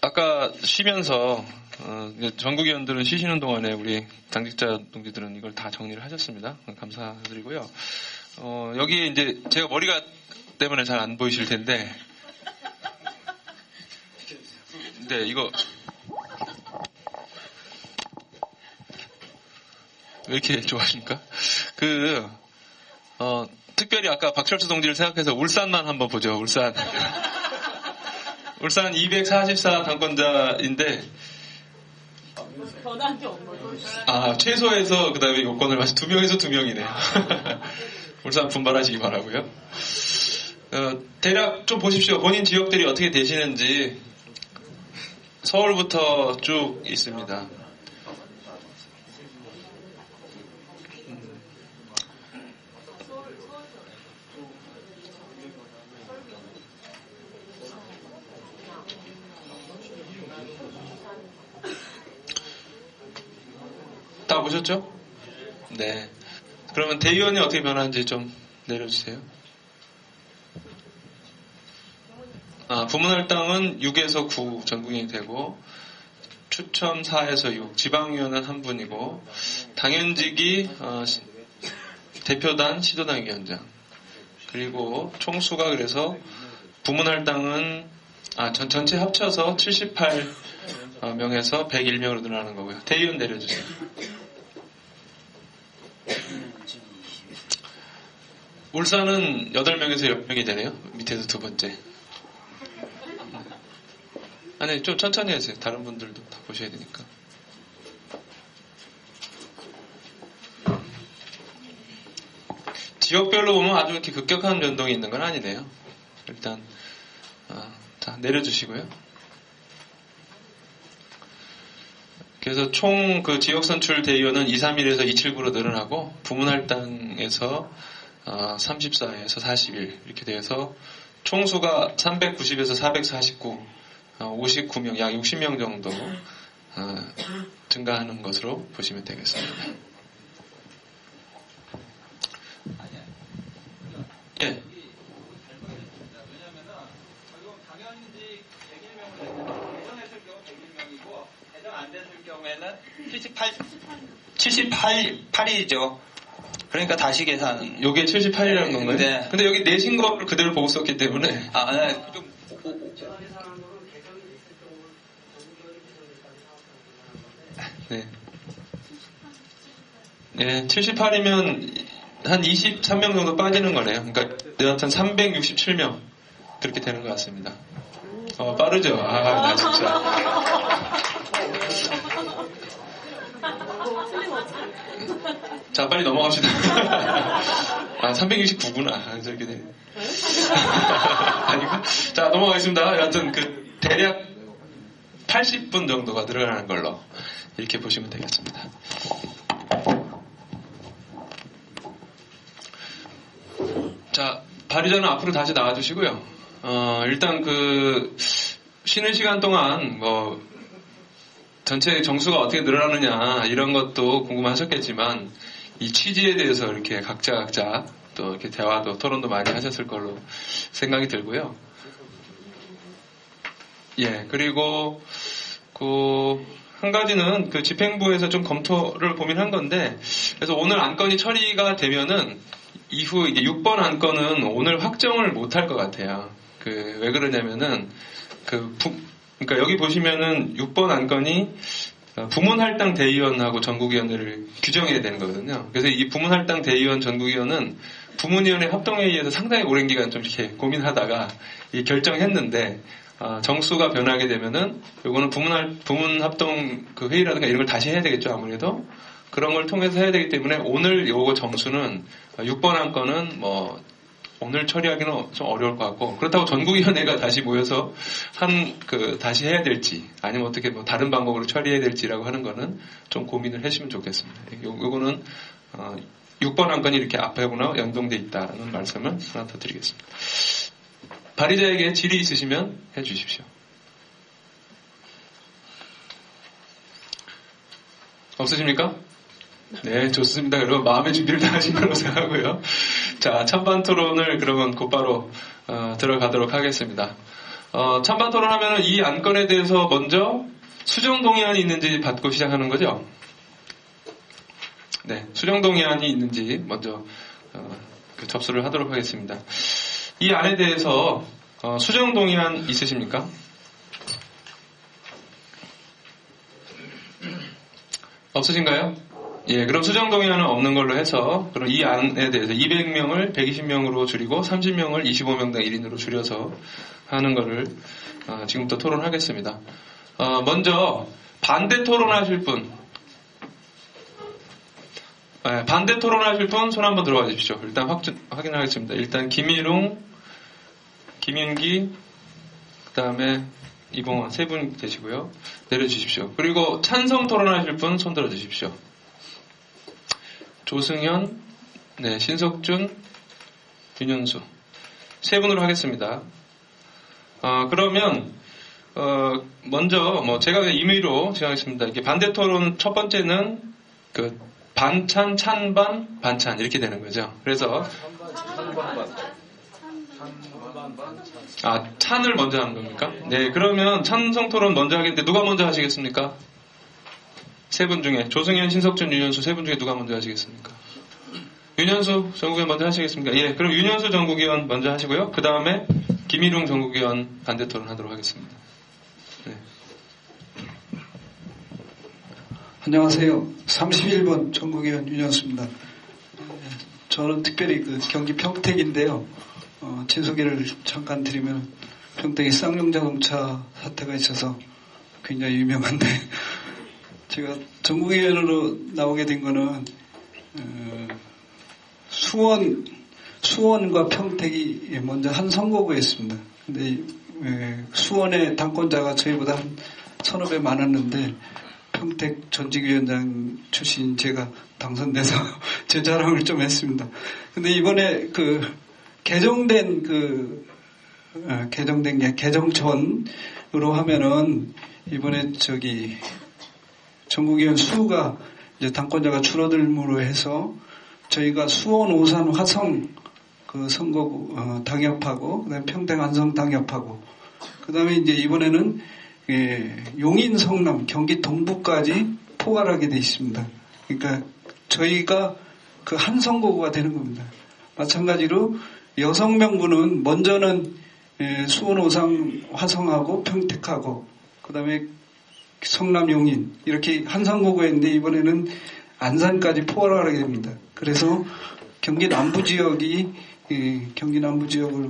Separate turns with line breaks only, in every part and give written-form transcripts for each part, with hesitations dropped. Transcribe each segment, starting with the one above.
아까 쉬면서 전국위원들은 쉬시는 동안에 우리 당직자 동지들은 이걸 다 정리를 하셨습니다. 감사드리고요. 여기 이제 제가 머리가 때문에 잘 안 보이실 텐데, 네, 이거 왜 이렇게 좋아하십니까? 특별히 아까 박철수 동지를 생각해서 울산만 한번 보죠. 울산 244 당권자인데,
변한 게 없는
최소에서 그 다음에 요건을 마치 2명에서 2명이네요. 울산 분발하시기 바라고요. 대략 좀 보십시오. 본인 지역들이 어떻게 되시는지. 서울부터 쭉 있습니다. 다 보셨죠? 네. 그러면 대의원이 어떻게 변하는지 좀 내려주세요. 부문할당은 6에서 9 전국인이 되고, 추첨 4에서 6, 지방위원은 한 분이고, 당연직이 대표단 시도당 위원장. 그리고 총수가 그래서 부문할당은 전체 합쳐서 78명에서 101명으로 늘어나는 거고요. 대의원 내려주세요. 울산은 8명에서 10명이 되네요. 밑에서 두 번째. 아니, 좀 천천히 하세요. 다른 분들도 다 보셔야 되니까. 지역별로 보면 아주 이렇게 급격한 변동이 있는 건 아니네요. 일단 자, 내려주시고요. 그래서 총 그 지역선출 대의원은 231에서 279로 늘어나고, 부문할당에서 34에서 41 이렇게 돼서 총수가 390에서 449, 59명, 약 60명 정도 증가하는 것으로 보시면 되겠습니다. 예.
경우에는 78이죠. 그러니까 다시 계산.
요게 78이라는 건가요?
네.
근데 여기 내신 거를 그대로 보고 썼기 때문에.
네. 좀.
네. 네, 78이면 한 23명 정도 빠지는 거네요. 그러니까 여하튼 367명 그렇게 되는 것 같습니다. 빠르죠? 나 진짜. 자, 빨리 넘어갑시다. 369구나. 저렇게 되네. 아니고. 자, 넘어가겠습니다. 여하튼 대략 80분 정도가 들어가는 걸로 이렇게 보시면 되겠습니다. 자, 발의자는 앞으로 다시 나와주시고요. 일단 쉬는 시간 동안 전체 정수가 어떻게 늘어나느냐 이런 것도 궁금하셨겠지만, 이 취지에 대해서 이렇게 각자 또 이렇게 대화도 토론도 많이 하셨을 걸로 생각이 들고요. 예, 그리고 한 가지는 집행부에서 좀 검토를 고민한 건데, 그래서 오늘 안건이 처리가 되면은 이후 이제 6번 안건은 오늘 확정을 못할 것 같아요. 왜 그러냐면은 그러니까 여기 보시면은 6번 안건이 부문할당 대의원하고 전국위원회를 규정해야 되는 거거든요. 그래서 이 부문할당 대의원 전국위원은 부문위원회 합동회의에서 상당히 오랜 기간 좀 이렇게 고민하다가 결정했는데, 정수가 변하게 되면은 요거는 부문 합동 회의라든가 이런 걸 다시 해야 되겠죠. 아무래도 그런 걸 통해서 해야 되기 때문에 오늘 요거 정수는 6번 안건은 오늘 처리하기는 좀 어려울 것 같고, 그렇다고 전국위원회가 다시 모여서 다시 해야 될지, 아니면 어떻게 다른 방법으로 처리해야 될지라고 하는 거는 좀 고민을 해주시면 좋겠습니다. 요거는 6번 안건이 이렇게 앞하고나 연동돼 있다라는 말씀을 하나 더 드리겠습니다. 발의자에게 질의 있으시면 해주십시오. 없으십니까? 네, 좋습니다. 그럼 마음의 준비를 다 하신 걸로 생각하고요. 자, 찬반 토론을 그러면 곧바로 들어가도록 하겠습니다. 찬반 토론하면 이 안건에 대해서 먼저 수정 동의안이 있는지 받고 시작하는 거죠. 네, 수정 동의안이 있는지 먼저 접수를 하도록 하겠습니다. 이 안에 대해서 수정 동의안 있으십니까? 없으신가요? 예, 그럼 수정 동의안은 없는 걸로 해서 그럼 이 안에 대해서 200명을 120명으로 줄이고 30명을 25명당 1인으로 줄여서 하는 거를 지금부터 토론하겠습니다. 먼저 반대 토론하실 분, 반대 토론하실 분 손 한번 들어와 주십시오. 일단 확인하겠습니다. 일단 김일웅, 김윤기, 그 다음에 이봉원 세 분 계시고요. 내려주십시오. 그리고 찬성 토론하실 분 손 들어주십시오. 조승현, 네, 신석준, 윤현수 세 분으로 하겠습니다. 그러면 먼저 제가 그냥 임의로 진행하겠습니다. 이게 반대 토론 첫 번째는 그 반찬, 찬반, 반찬 이렇게 되는 거죠. 그래서 찬을 먼저 하는 겁니까? 네, 그러면 찬성 토론 먼저 하겠는데 누가 먼저 하시겠습니까? 세 분 중에 조승현, 신석준, 윤현수 세 분 중에 누가 먼저 하시겠습니까? 윤현수 전국위원 먼저 하시겠습니까? 예, 그럼 윤현수 전국위원 먼저 하시고요. 그 다음에 김일웅 전국위원 반대 토론 하도록 하겠습니다. 네.
안녕하세요. 31번 전국위원 윤현수입니다. 저는 특별히 경기 평택인데요. 제 소개를 잠깐 드리면 평택에 쌍용자동차 사태가 있어서 굉장히 유명한데 제가 전국위원으로 나오게 된 거는 수원과 평택이 먼저 한 선거구였습니다. 근데 수원의 당권자가 저희보다 한 1,500 많았는데 평택 전직위원장 출신 제가 당선돼서 제 자랑을 좀 했습니다. 근데 이번에 개정된 개정 전으로 하면은 이번에 전국위원 수가 이제 당권자가 줄어들므로 해서 저희가 수원, 오산, 화성 선거구 당협하고 그다음에 평택, 안성 당협하고 그다음에 이제 이번에는 용인, 성남, 경기 동부까지 포괄하게 돼 있습니다. 그러니까 저희가 한 선거구가 되는 겁니다. 마찬가지로 여성 명부는 먼저는 수원, 오산, 화성하고 평택하고 그다음에 성남, 용인 이렇게 한 선거구였는데 이번에는 안산까지 포괄하게 됩니다. 그래서 경기 남부 지역을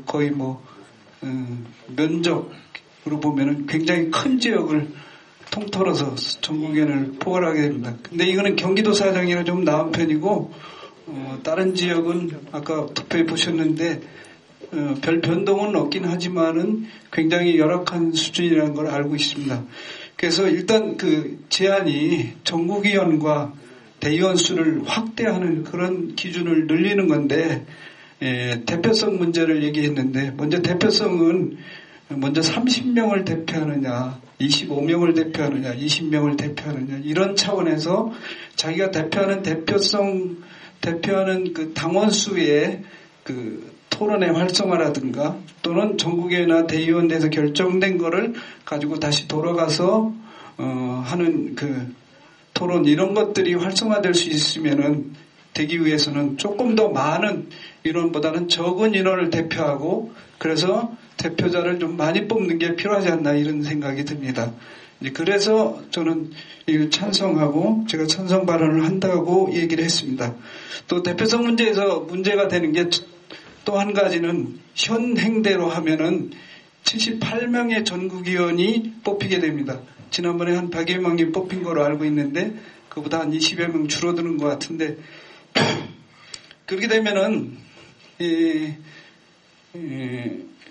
거의 면적으로 보면은 굉장히 큰 지역을 통틀어서 전국위원을 포괄하게 됩니다. 근데 이거는 경기도 사정이라 좀 나은 편이고 다른 지역은 아까 투표해 보셨는데 별 변동은 없긴 하지만은 굉장히 열악한 수준이라는 걸 알고 있습니다. 그래서 일단 제안이 전국위원과 대의원 수를 확대하는 그런 기준을 늘리는 건데 대표성 문제를 얘기했는데 먼저 대표성은 먼저 30명을 대표하느냐 25명을 대표하느냐 20명을 대표하느냐 이런 차원에서 자기가 대표하는 당원 수의 토론의 활성화라든가 또는 전국위원회나 대의원에서 결정된 거를 가지고 다시 돌아가서 하는 토론 이런 것들이 활성화될 수 있으면은 되기 위해서는 조금 더 많은 인원보다는 적은 인원을 대표하고 그래서 대표자를 좀 많이 뽑는 게 필요하지 않나 이런 생각이 듭니다. 그래서 저는 이걸 찬성하고 제가 찬성 발언을 한다고 얘기를 했습니다. 또 대표성 문제에서 문제가 되는 게 또 한 가지는 현행대로 하면은 78명의 전국위원이 뽑히게 됩니다. 지난번에 한 100여 명이 뽑힌 거로 알고 있는데 그보다 한 20여 명 줄어드는 것 같은데 그렇게 되면은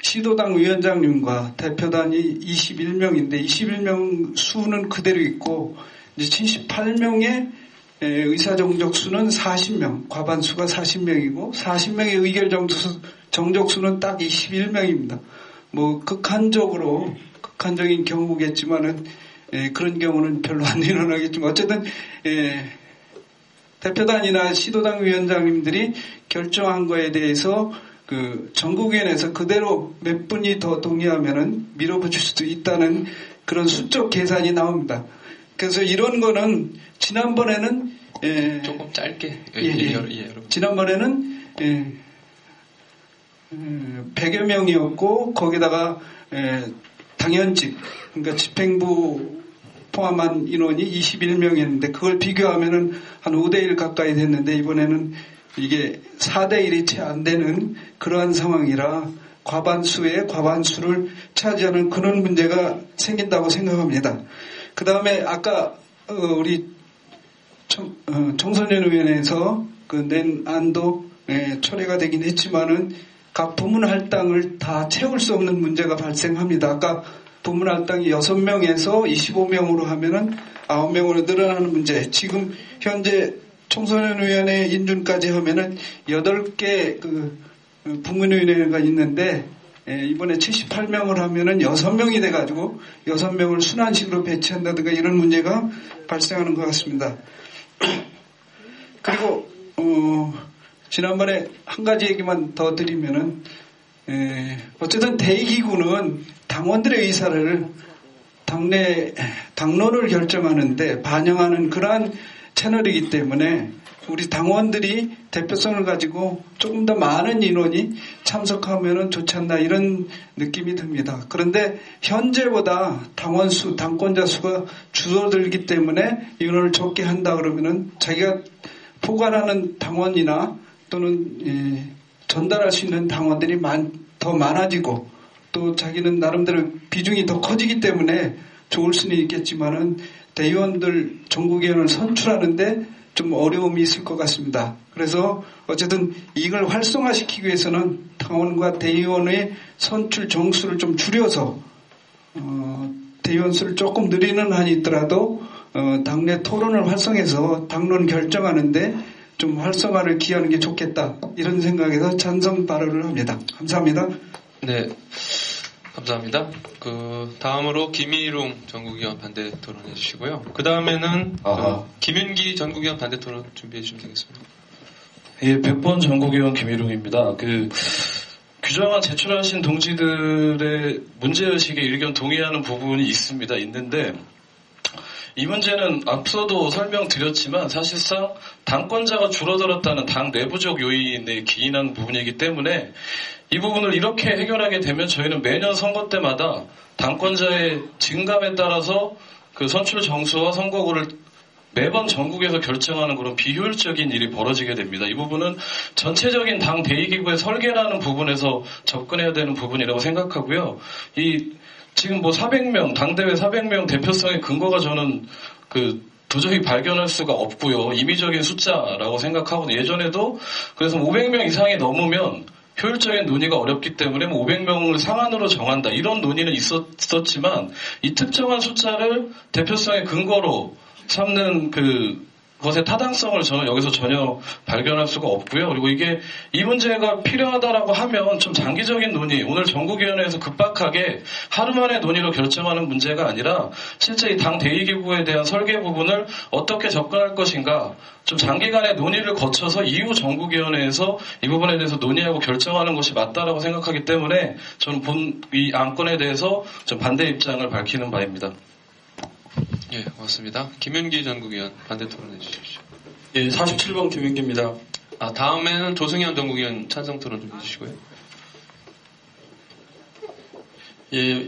시도당 위원장님과 대표단이 21명인데 21명 수는 그대로 있고 이제 78명의 의사정적수는 40명, 과반수가 40명이고 40명의 의결 정적수는 딱 21명입니다. 극한적인 경우겠지만은 그런 경우는 별로 안 일어나겠지만 어쨌든 대표단이나 시도당 위원장님들이 결정한 거에 대해서 그 전국위원회에서 그대로 몇 분이 더 동의하면은 밀어붙일 수도 있다는 그런 수적 계산이 나옵니다. 그래서 이런 거는 지난번에는
조금 짧게
여러분. 지난번에는 100여 명이었고 거기다가 당연직 그러니까 집행부 포함한 인원이 21명이었는데 그걸 비교하면은 한 5대1 가까이 됐는데 이번에는 이게 4대1이 채 안 되는 그러한 상황이라 과반수의 과반수를 차지하는 그런 문제가 생긴다고 생각합니다. 그 다음에 아까 우리 청소년위원회에서 그 낸 안도 처리가 되긴 했지만은 각 부문 할당을 다 채울 수 없는 문제가 발생합니다. 아까 부문 할당이 6명에서 25명으로 하면은 9명으로 늘어나는 문제. 지금 현재 청소년위원회 인준까지 하면은 8개 그 부문위원회가 있는데 이번에 78명을 하면은 6명이 돼가지고 6명을 순환식으로 배치한다든가 이런 문제가 발생하는 것 같습니다. 그리고 지난번에 한 가지 얘기만 더 드리면은 어쨌든 대의기구는 당원들의 의사를 당론을 결정하는데 반영하는 그러한 채널이기 때문에 우리 당원들이 대표성을 가지고 조금 더 많은 인원이 참석하면 좋지 않나 이런 느낌이 듭니다. 그런데 현재보다 당원 수, 당권자 수가 줄어들기 때문에 인원을 적게 한다 그러면은 자기가 포괄하는 당원이나 또는 전달할 수 있는 당원들이 더 많아지고 또 자기는 나름대로 비중이 더 커지기 때문에 좋을 수는 있겠지만은 대의원들 전국위원을 선출하는데 좀 어려움이 있을 것 같습니다. 그래서 어쨌든 이걸 활성화시키기 위해서는 당원과 대의원의 선출 정수를 좀 줄여서 대의원 수를 조금 늘리는 한이 있더라도 당내 토론을 활성해서 당론 결정하는데 좀 활성화를 기하는 게 좋겠다 이런 생각에서 찬성 발언을 합니다. 감사합니다.
네, 감사합니다. 그 다음으로 김일웅 전국위원 반대 토론해 주시고요. 그 다음에는 김윤기 전국위원 반대 토론 준비해 주시면 되겠습니다.
예, 100번 전국위원 김일웅입니다. 규정안 제출하신 동지들의 문제의식에 일견 동의하는 부분이 있는데 이 문제는 앞서도 설명드렸지만 사실상 당권자가 줄어들었다는 당 내부적 요인에 기인한 부분이기 때문에 이 부분을 이렇게 해결하게 되면 저희는 매년 선거 때마다 당권자의 증감에 따라서 그 선출 정수와 선거구를 매번 전국에서 결정하는 그런 비효율적인 일이 벌어지게 됩니다. 이 부분은 전체적인 당 대의기구의 설계라는 부분에서 접근해야 되는 부분이라고 생각하고요. 지금 400명, 당대회 400명 대표성의 근거가 저는 도저히 발견할 수가 없고요. 임의적인 숫자라고 생각하거든요. 예전에도 그래서 500명 이상이 넘으면 효율적인 논의가 어렵기 때문에 500명을 상한으로 정한다. 이런 논의는 있었지만 이 특정한 숫자를 대표성의 근거로 삼는 것의 타당성을 저는 여기서 전혀 발견할 수가 없고요. 그리고 이 문제가 필요하다라고 하면 좀 장기적인 논의, 오늘 전국위원회에서 급박하게 하루 만에 논의로 결정하는 문제가 아니라 실제 이 당 대의기구에 대한 설계 부분을 어떻게 접근할 것인가 좀 장기간의 논의를 거쳐서 이후 전국위원회에서 이 부분에 대해서 논의하고 결정하는 것이 맞다라고 생각하기 때문에 저는 이 안건에 대해서 좀 반대 입장을 밝히는 바입니다.
예, 고맙습니다. 김윤기 전국위원 반대 토론해 주십시오.
예, 47번 김윤기입니다.
다음에는 조승현 전국위원 찬성 토론 좀 해주시고요.
예,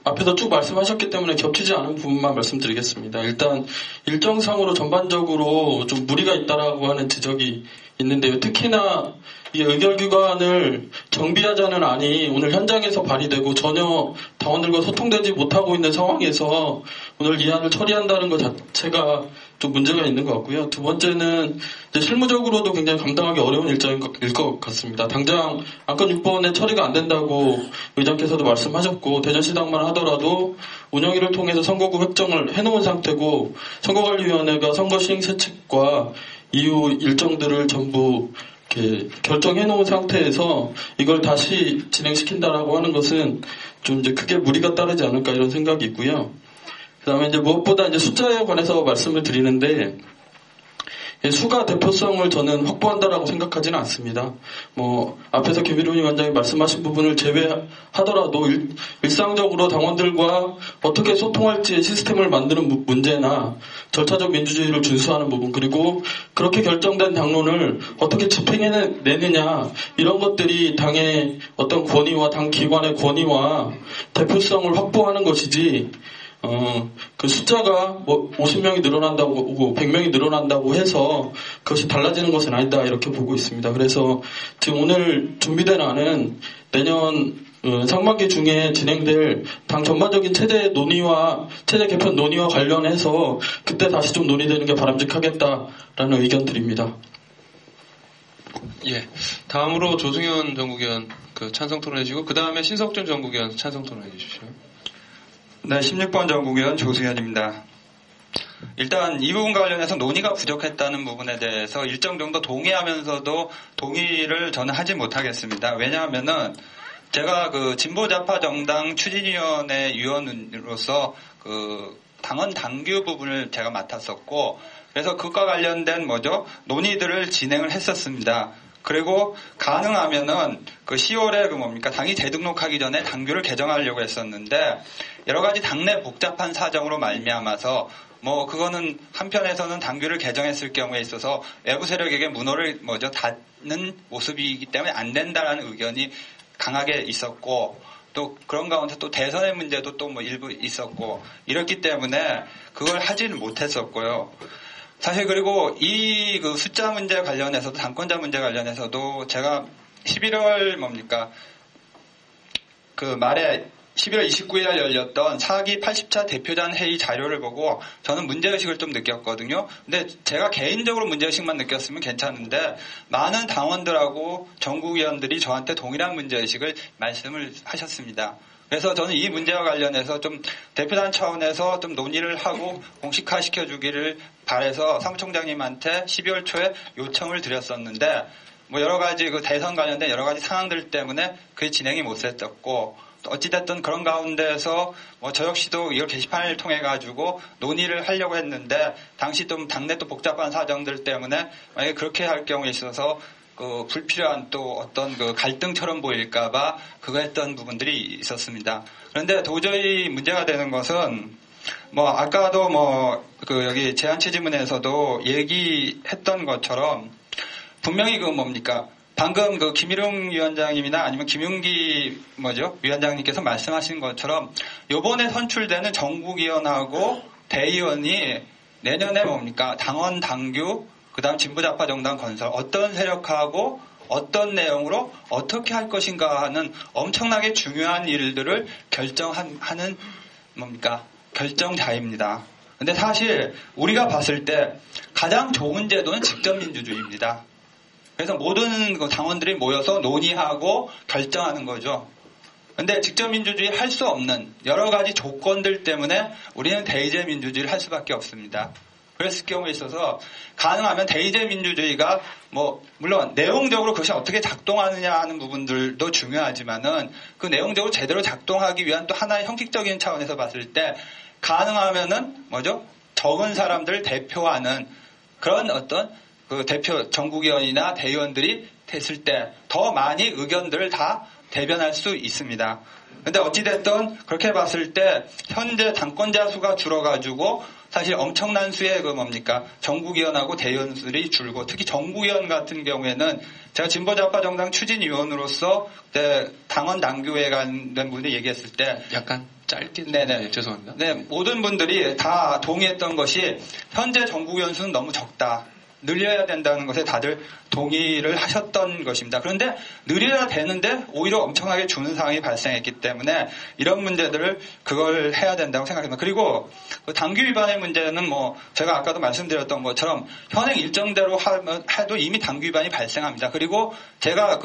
앞에서 쭉 말씀하셨기 때문에 겹치지 않은 부분만 말씀드리겠습니다. 일단, 일정상으로 전반적으로 좀 무리가 있다라고 하는 지적이 있는데요. 특히나 이 의결기관을 정비하자는 안이 오늘 현장에서 발의되고 전혀 당원들과 소통되지 못하고 있는 상황에서 오늘 이 안을 처리한다는 것 자체가 좀 문제가 있는 것 같고요. 두 번째는 이제 실무적으로도 굉장히 감당하기 어려운 일정일 것 같습니다. 당장 안건 6번에 처리가 안 된다고 의장께서도 말씀하셨고 대전시당만 하더라도 운영위를 통해서 선거구 획정을 해놓은 상태고 선거관리위원회가 선거 시행 세칙과 이후 일정들을 전부 이렇게 결정해 놓은 상태에서 이걸 다시 진행시킨다라고 하는 것은 좀 이제 크게 무리가 따르지 않을까 이런 생각이 있고요. 그 다음에 이제 무엇보다 이제 숫자에 관해서 말씀을 드리는데 수가 대표성을 저는 확보한다라고 생각하지는 않습니다. 앞에서 김일훈 위원장이 말씀하신 부분을 제외하더라도 일상적으로 당원들과 어떻게 소통할지의 시스템을 만드는 문제나 절차적 민주주의를 준수하는 부분, 그리고 그렇게 결정된 당론을 어떻게 집행해내느냐, 이런 것들이 당의 어떤 권위와 당 기관의 권위와 대표성을 확보하는 것이지, 그 숫자가 50명이 늘어난다고, 100명이 늘어난다고 해서 그것이 달라지는 것은 아니다, 이렇게 보고 있습니다. 그래서 지금 오늘 준비된 안은 내년 상반기 중에 진행될 당 전반적인 체제 개편 논의와 관련해서 그때 다시 좀 논의되는 게 바람직하겠다라는 의견 드립니다.
예. 다음으로 조승현 전국위원 찬성 토론해 주시고, 그 다음에 신석준 전국위원 찬성 토론해 주십시오.
네, 16번 전국위원 조승현입니다. 일단 이 부분과 관련해서 논의가 부족했다는 부분에 대해서 일정 정도 동의하면서도 동의를 저는 하지 못하겠습니다. 왜냐하면은 제가 진보좌파 정당 추진위원회 위원으로서 당원 당규 부분을 제가 맡았었고, 그래서 그것과 관련된 논의들을 진행을 했었습니다. 그리고 가능하면은 10월에 당이 재등록하기 전에 당규를 개정하려고 했었는데, 여러 가지 당내 복잡한 사정으로 말미암아서 그거는 한편에서는 당규를 개정했을 경우에 있어서 외부 세력에게 문호를 닫는 모습이기 때문에 안 된다라는 의견이 강하게 있었고, 또 그런 가운데 또 대선의 문제도 또 일부 있었고, 이렇기 때문에 그걸 하지는 못했었고요. 사실 그리고 이 숫자 문제 관련해서도, 당권자 문제 관련해서도 제가 11월 말에 11월 29일 날 열렸던 4기 80차 대표단 회의 자료를 보고 저는 문제의식을 좀 느꼈거든요. 근데 제가 개인적으로 문제의식만 느꼈으면 괜찮은데, 많은 당원들하고 전국위원들이 저한테 동일한 문제의식을 말씀을 하셨습니다. 그래서 저는 이 문제와 관련해서 좀 대표단 차원에서 좀 논의를 하고 공식화 시켜주기를 바라서 사무총장님한테 12월 초에 요청을 드렸었는데, 여러 가지 대선 관련된 여러 가지 상황들 때문에 그게 진행이 못 됐었고, 어찌됐든 그런 가운데서 저 역시도 이걸 게시판을 통해 가지고 논의를 하려고 했는데, 당시 좀 당내 또 복잡한 사정들 때문에 만약에 그렇게 할 경우에 있어서 불필요한 또 어떤 갈등처럼 보일까봐 그거 했던 부분들이 있었습니다. 그런데 도저히 문제가 되는 것은 아까도 여기 제안체질문에서도 얘기했던 것처럼 분명히 방금 김일웅 위원장님이나 아니면 김윤기 위원장님께서 말씀하신 것처럼 요번에 선출되는 전국위원하고 대의원이 내년에 당원 당규, 그다음 진보좌파 정당 건설, 어떤 세력하고 어떤 내용으로 어떻게 할 것인가 하는 엄청나게 중요한 일들을 결정하는 결정자입니다. 근데 사실 우리가 봤을 때 가장 좋은 제도는 직접민주주의입니다. 그래서 모든 당원들이 모여서 논의하고 결정하는 거죠. 근데 직접민주주의 할 수 없는 여러 가지 조건들 때문에 우리는 대의제 민주주의를 할 수밖에 없습니다. 그랬을 경우에 있어서 가능하면 대의제 민주주의가 물론 내용적으로 그것이 어떻게 작동하느냐 하는 부분들도 중요하지만은 그 내용적으로 제대로 작동하기 위한 또 하나의 형식적인 차원에서 봤을 때 가능하면은 적은 사람들을 대표하는 그런 어떤 대표 전국위원이나 대의원들이 됐을 때 더 많이 의견들을 다 대변할 수 있습니다. 근데 어찌됐든 그렇게 봤을 때 현재 당권자 수가 줄어가지고 사실 엄청난 수의 전국위원하고 대의원들이 줄고, 특히 전국위원 같은 경우에는 제가 진보좌파 정당 추진위원으로서 당원 당규에 관된 분들이 얘기했을 때
약간 짧게.
네네.
죄송합니다.
네, 모든 분들이 다 동의했던 것이 현재 전국위원 수는 너무 적다. 늘려야 된다는 것에 다들 동의를 하셨던 것입니다. 그런데 늘려야 되는데 오히려 엄청나게 주는 상황이 발생했기 때문에 이런 문제들을 그걸 해야 된다고 생각합니다. 그리고 당규 위반의 문제는 제가 아까도 말씀드렸던 것처럼 현행 일정대로 해도 이미 당규 위반이 발생합니다. 그리고 제가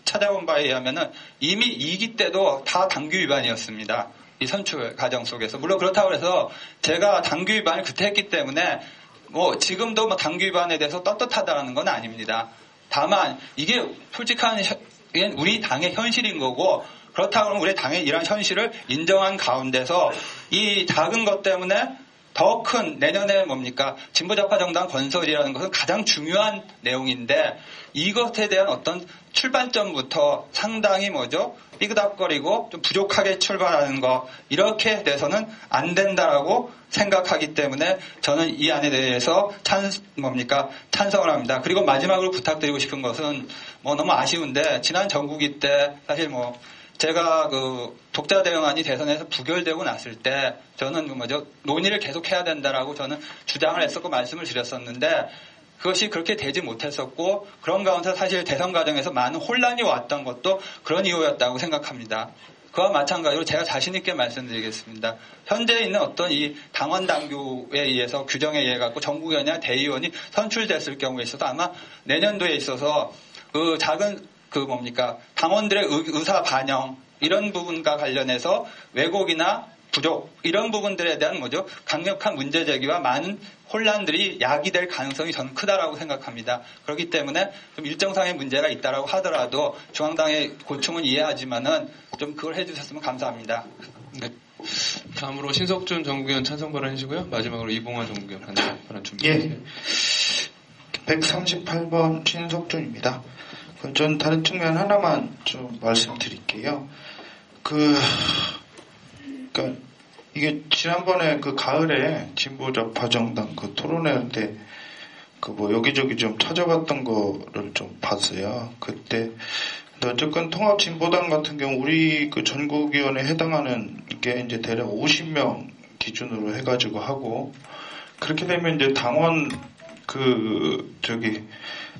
찾아본 바에 의하면은 이미 2기 때도 다 당규 위반이었습니다. 이 선출 과정 속에서. 물론 그렇다고 해서 제가 당규 위반을 그때 했기 때문에 지금도 당규 위반에 대해서 떳떳하다는 건 아닙니다. 다만 이게 솔직한 우리 당의 현실인 거고, 그렇다고 하면 우리 당의 이런 현실을 인정한 가운데서 이 작은 것 때문에 더 큰 내년에 진보좌파정당 건설이라는 것은 가장 중요한 내용인데 이것에 대한 어떤 출발점부터 상당히 삐그덕거리고 좀 부족하게 출발하는 거 이렇게 돼서는 안 된다라고 생각하기 때문에 저는 이 안에 대해서 찬성을 합니다. 그리고 마지막으로 부탁드리고 싶은 것은 너무 아쉬운데 지난 전국위 때 사실 제가 독자 대응안이 대선에서 부결되고 났을 때 저는 논의를 계속해야 된다라고 저는 주장을 했었고 말씀을 드렸었는데 그것이 그렇게 되지 못했었고 그런 가운데 사실 대선 과정에서 많은 혼란이 왔던 것도 그런 이유였다고 생각합니다. 그와 마찬가지로 제가 자신 있게 말씀드리겠습니다. 현재 있는 어떤 이 당원 당규에 의해서 규정에 의해 갖고 전국위원이나 대의원이 선출됐을 경우에 있어서 아마 내년도에 있어서 그 작은 당원들의 의사 반영 이런 부분과 관련해서 왜곡이나 부족 이런 부분들에 대한 강력한 문제 제기와 많은 혼란들이 야기될 가능성이 저는 크다라고 생각합니다. 그렇기 때문에 좀 일정상의 문제가 있다라고 하더라도 중앙당의 고충은 이해하지만은 좀 그걸 해주셨으면 감사합니다.
네. 다음으로 신석준 전국위원 찬성 발언 해주시고요. 마지막으로 이봉화 전국위원 발언 준비해주세요.
예. 138번 신석준입니다. 전 다른 측면 하나만 좀 말씀드릴게요. 그러니까 이게 지난번에 가을에 진보좌파정당 토론회 때 여기저기 좀 찾아봤던 거를 좀 봤어요. 그때 어쨌건 통합진보당 같은 경우 우리 전국위원회에 해당하는 게 이제 대략 50명 기준으로 해가지고 하고 그렇게 되면 이제 당원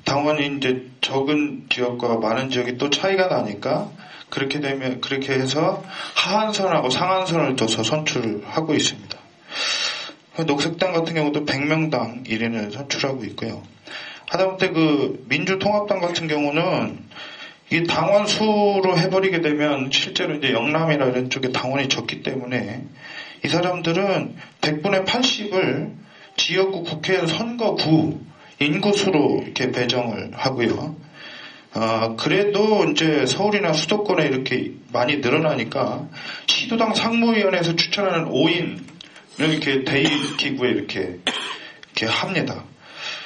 당원이 이제 적은 지역과 많은 지역이 또 차이가 나니까 그렇게 해서 하한선하고 상한선을 둬서 선출하고 있습니다. 녹색당 같은 경우도 100명당 1인을 선출하고 있고요. 하다못해 민주통합당 같은 경우는 이 당원 수로 해버리게 되면 실제로 이제 영남이나 이런 쪽에 당원이 적기 때문에 이 사람들은 100분의 80을 지역구 국회의원 선거구 인구수로 이렇게 배정을 하고요. 그래도 이제 서울이나 수도권에 이렇게 많이 늘어나니까 시도당 상무위원회에서 추천하는 5인을 이렇게 대의기구에 이렇게 합니다.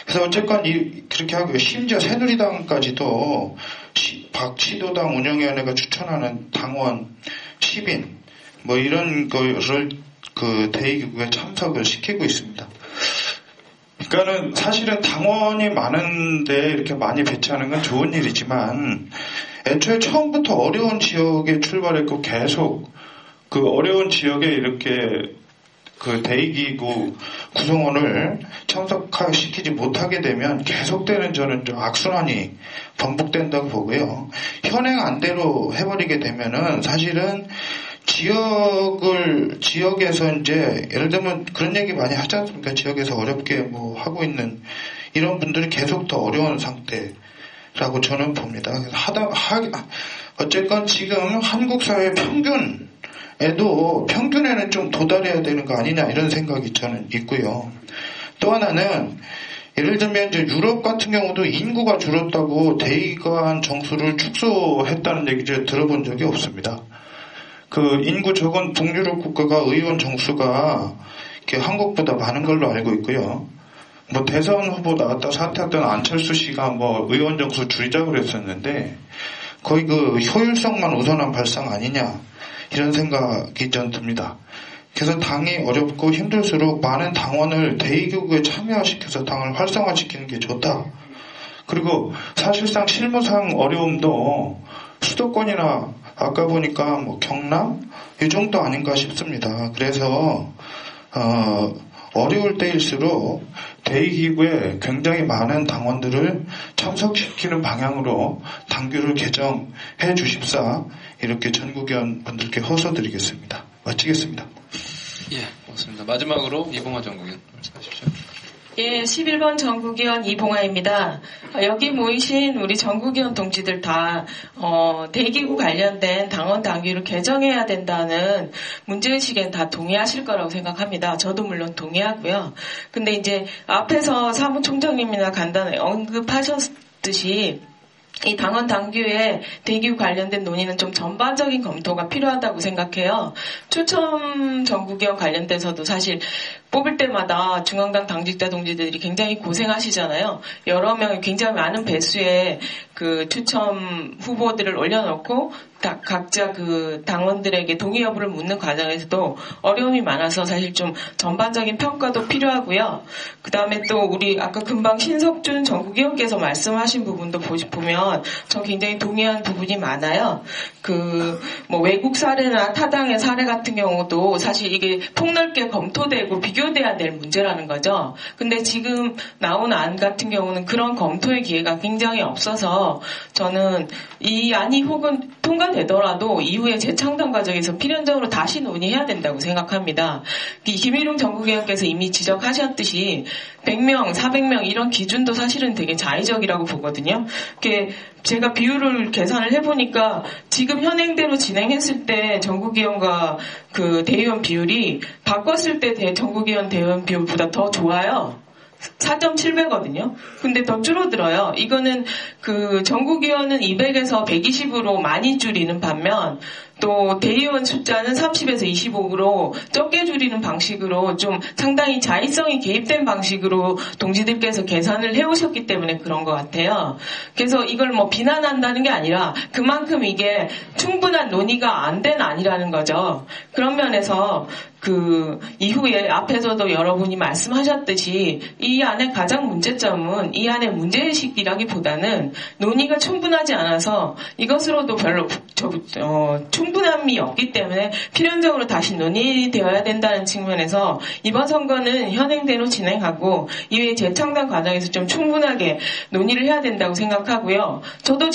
그래서 어쨌건 그렇게 하고요. 심지어 새누리당까지도 시도당 운영위원회가 추천하는 당원 10인 이런 거를 대의기구에 참석을 시키고 있습니다. 그러니까는 사실은 당원이 많은데 이렇게 많이 배치하는 건 좋은 일이지만 애초에 처음부터 어려운 지역에 출발했고 계속 어려운 지역에 이렇게 대의기구 구성원을 참석시키지 못하게 되면 계속되는 저는 좀 악순환이 반복된다고 보고요. 현행 안대로 해버리게 되면은 사실은 지역에서 이제, 예를 들면 그런 얘기 많이 하지 않습니까? 지역에서 어렵게 하고 있는 이런 분들이 계속 더 어려운 상태라고 저는 봅니다. 어쨌건 지금 한국 사회 평균에는 좀 도달해야 되는 거 아니냐 이런 생각이 저는 있고요. 또 하나는, 예를 들면 이제 유럽 같은 경우도 인구가 줄었다고 대의관 정수를 축소했다는 얘기 들어본 적이 없습니다. 인구 적은 북유럽 국가가 의원 정수가 한국보다 많은 걸로 알고 있고요. 대선 후보 나왔다 사퇴했던 안철수 씨가 의원 정수 줄이자고 그랬었는데 거의 효율성만 우선한 발상 아니냐 이런 생각이 전 듭니다. 그래서 당이 어렵고 힘들수록 많은 당원을 대의기구에 참여시켜서 당을 활성화시키는 게 좋다. 그리고 사실상 실무상 어려움도 수도권이나 아까 보니까 경남 이 정도 아닌가 싶습니다. 그래서 어려울 때일수록 대의기구에 굉장히 많은 당원들을 참석시키는 방향으로 당규를 개정해 주십사 이렇게 전국위원 분들께 호소드리겠습니다. 마치겠습니다.
예, 고맙습니다. 마지막으로 이봉화 전국위원 말씀하십시오.
예, 11번 전국위원 이봉화입니다. 여기 모이신 우리 전국위원 동지들 다 대기구 관련된 당원 당규를 개정해야 된다는 문제의식엔 다 동의하실 거라고 생각합니다. 저도 물론 동의하고요. 근데 이제 앞에서 사무총장님이나 간단히 언급하셨듯이 이 당원 당규에 대기구 관련된 논의는 좀 전반적인 검토가 필요하다고 생각해요. 추첨 전국위원 관련돼서도 사실 뽑을 때마다 중앙당 당직자 동지들이 굉장히 고생하시잖아요. 여러 명이 굉장히 많은 배수의 그 추첨 후보들을 올려놓고 각자 그 당원들에게 동의 여부를 묻는 과정에서도 어려움이 많아서 사실 좀 전반적인 평가도 필요하고요. 그 다음에 또 우리 아까 금방 신석준 전국위원께서 말씀하신 부분도 보면 전 굉장히 동의한 부분이 많아요. 그 뭐 외국 사례나 타당의 사례 같은 경우도 사실 이게 폭넓게 검토되고 비교돼야 될 문제라는 거죠. 근데 지금 나온 안 같은 경우는 그런 검토의 기회가 굉장히 없어서 저는 이 안이 혹은 통과되더라도 이후에 재창당 과정에서 필연적으로 다시 논의해야 된다고 생각합니다. 김일웅 전국위원께서 이미 지적하셨듯이 100명, 400명 이런 기준도 사실은 되게 자의적이라고 보거든요. 제가 비율을 계산을 해보니까 지금 현행대로 진행했을 때 전국위원과 그 대의원 비율이 바꿨을 때 전국위원 대의원 비율보다 더 좋아요. 4.7배거든요. 근데 더 줄어들어요. 이거는 그 전국위원은 200에서 120으로 많이 줄이는 반면 또 대의원 숫자는 30에서 25으로 적게 줄이는 방식으로 좀 상당히 자의성이 개입된 방식으로 동지들께서 계산을 해오셨기 때문에 그런 것 같아요. 그래서 이걸 뭐 비난한다는 게 아니라 그만큼 이게 충분한 논의가 안 된 안이라는 거죠. 그런 면에서 그 이후에 앞에서도 여러분이 말씀하셨듯이 이 안의 가장 문제점은 이 안의 문제의식이라기보다는 논의가 충분하지 않아서 이것으로도 별로 충분함이 없기 때문에 필연적으로 다시 논의되어야 된다는 측면에서 이번 선거는 현행대로 진행하고 이후에 재창당 과정에서 좀 충분하게 논의를 해야 된다고 생각하고요. 저도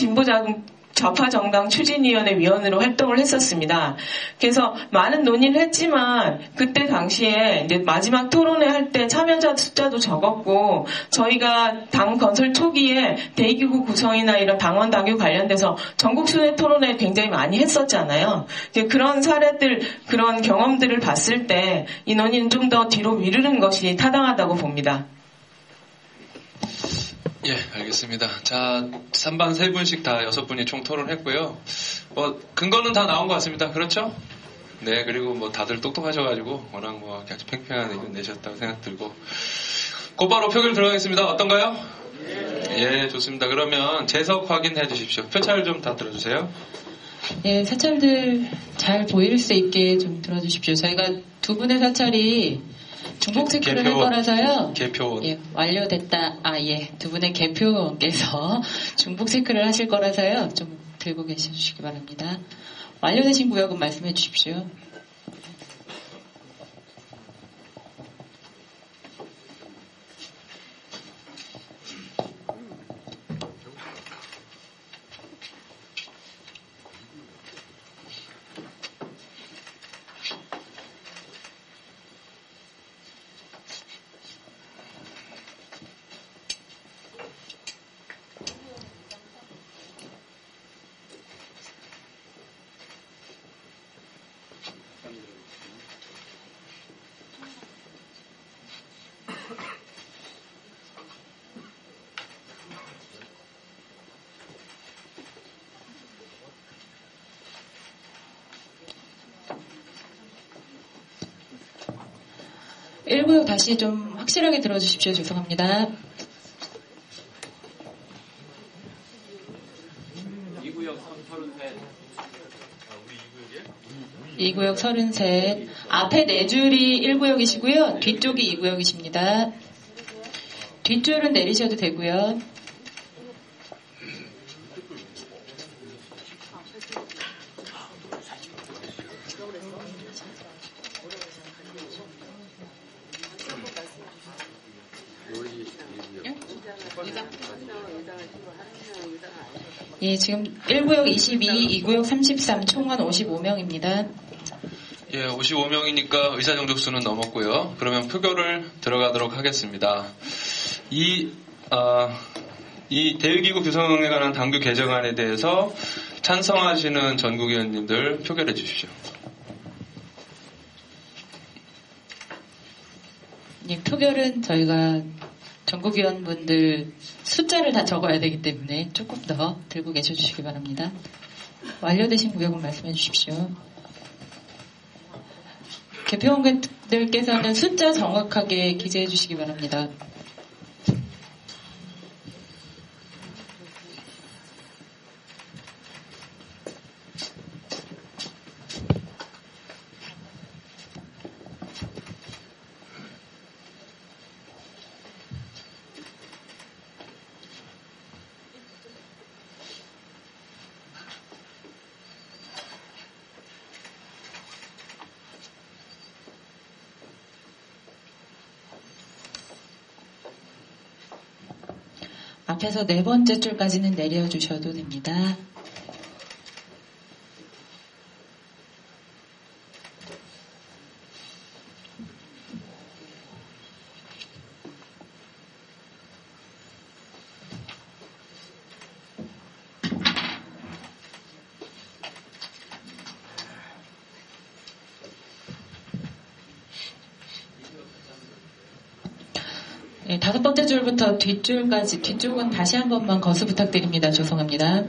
좌파정당 추진위원회 위원으로 활동을 했었습니다. 그래서 많은 논의를 했지만 그때 당시에 이제 마지막 토론회 할 때 참여자 숫자도 적었고 저희가 당 건설 초기에 대의기구 구성이나 이런 당원 당규 관련돼서 전국 순회 토론회 굉장히 많이 했었잖아요. 그런 사례들, 그런 경험들을 봤을 때 이 논의는 좀 더 뒤로 미루는 것이 타당하다고 봅니다.
예, 알겠습니다. 자, 3반 3분씩 다 6분이 총 토론했고요. 근거는 다 나온 것 같습니다. 그렇죠? 네, 그리고 뭐 다들 똑똑하셔가지고 워낙 뭐 아주 팽팽한 의견 내셨다고 생각 들고. 곧바로 표결 들어가겠습니다. 어떤가요? 예, 좋습니다. 그러면 재석 확인해 주십시오. 표차를 좀 다 들어주세요.
예, 사찰들 잘 보일 수 있게 좀 들어주십시오. 저희가 두 분의 사찰이 중복 체크를 할 거라서요.
개표.
예, 완료됐다. 예. 두 분의 개표원께서 중복 체크를 하실 거라서요. 좀 들고 계셔주시기 바랍니다. 완료되신 구역은 말씀해 주십시오. 일구역 다시 좀 확실하게 들어주십시오. 죄송합니다. 2구역 33. 앞에 4줄이 1구역이시고요. 뒤쪽이 2구역이십니다. 뒷줄은 내리셔도 되고요. 예, 지금 1구역 22, 2구역 33, 총원 55명입니다.
예, 55명이니까 의사 정족수는 넘었고요. 그러면 표결을 들어가도록 하겠습니다. 이 대의기구 구성에 관한 당규 개정안에 대해서 찬성하시는 전국위원님들 표결해 주십시오.
예, 표결은 저희가 전국위원분들 숫자를 다 적어야 되기 때문에 조금 더 들고 계셔주시기 바랍니다. 완료되신 구역은 말씀해 주십시오. 개표원께 분들께서는 숫자 정확하게 기재해 주시기 바랍니다. 앞에서 네 번째 줄까지는 내려주셔도 됩니다. 네, 다섯 번째 줄부터 뒷줄까지, 뒷쪽은 다시 한 번만 거수 부탁드립니다. 죄송합니다.